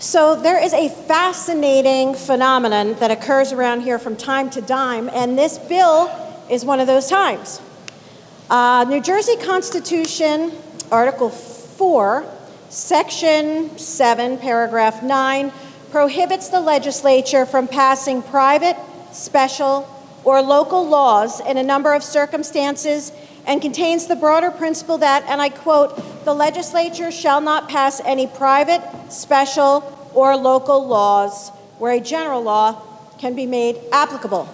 So there is a fascinating phenomenon that occurs around here from time to time, and this bill is one of those times. New Jersey Constitution, Article 4, Section 7, Paragraph 9, prohibits the legislature from passing private, special, or local laws in a number of circumstances, and contains the broader principle that, and I quote, the legislature shall not pass any private, special, or local laws where a general law can be made applicable.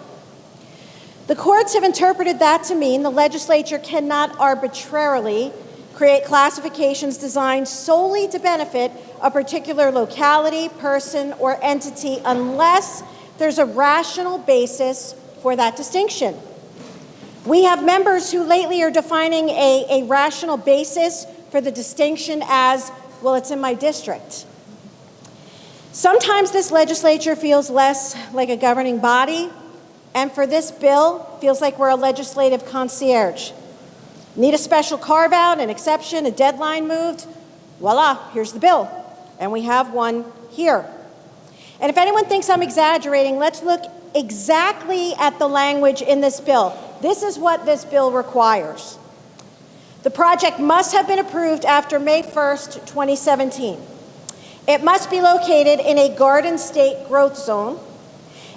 The courts have interpreted that to mean the legislature cannot arbitrarily create classifications designed solely to benefit a particular locality, person, or entity unless there's a rational basis for that distinction. We have members who lately are defining a rational basis for the distinction as, well, it's in my district. Sometimes this legislature feels less like a governing body, and for this bill, feels like we're a legislative concierge. Need a special carve-out, an exception, a deadline moved? Voila, here's the bill. And we have one here. And if anyone thinks I'm exaggerating, let's look exactly at the language in this bill. This is what this bill requires. The project must have been approved after May 1st, 2017. It must be located in a Garden State growth zone.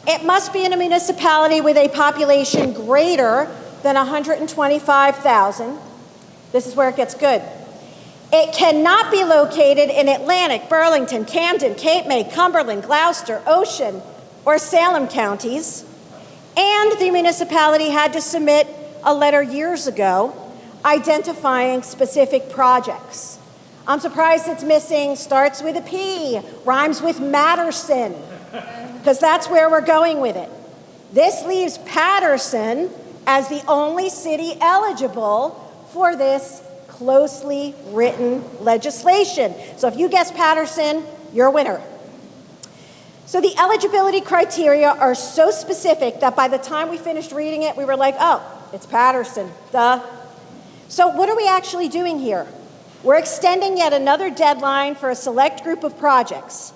It must be in a municipality with a population greater than 125,000. This is where it gets good. It cannot be located in Atlantic, Burlington, Camden, Cape May, Cumberland, Gloucester, Ocean, or Salem counties. And the municipality had to submit a letter years ago identifying specific projects. I'm surprised it's missing starts with a P, rhymes with Matterson, because that's where we're going with it. This leaves Paterson as the only city eligible for this closely written legislation. So if you guess Paterson, you're a winner. So the eligibility criteria are so specific that by the time we finished reading it, we were like, oh, it's Paterson, duh. So what are we actually doing here? We're extending yet another deadline for a select group of projects.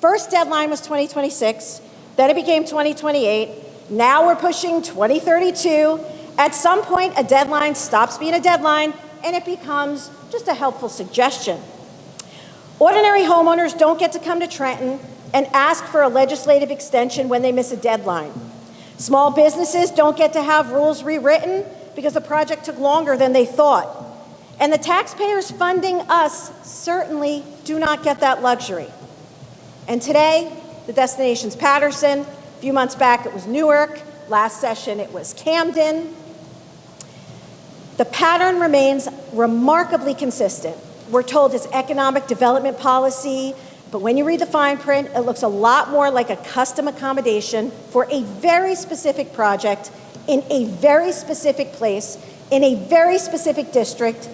First deadline was 2026, then it became 2028. Now we're pushing 2032. At some point, a deadline stops being a deadline and it becomes just a helpful suggestion. Ordinary homeowners don't get to come to Trenton and ask for a legislative extension when they miss a deadline. Small businesses don't get to have rules rewritten because the project took longer than they thought. And the taxpayers funding us certainly do not get that luxury. And today, the destination's Paterson. A few months back, it was Newark. Last session, it was Camden. The pattern remains remarkably consistent. We're told it's economic development policy, but when you read the fine print, it looks a lot more like a custom accommodation for a very specific project in a very specific place, in a very specific district,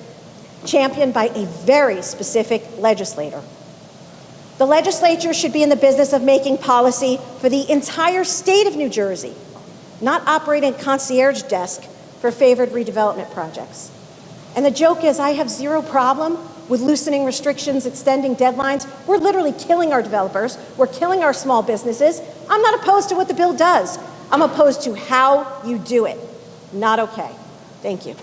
championed by a very specific legislator. The legislature should be in the business of making policy for the entire state of New Jersey, not operating a concierge desk for favored redevelopment projects. And the joke is, I have zero problem with loosening restrictions, extending deadlines. We're literally killing our developers. We're killing our small businesses. I'm not opposed to what the bill does. I'm opposed to how you do it. Not okay. Thank you.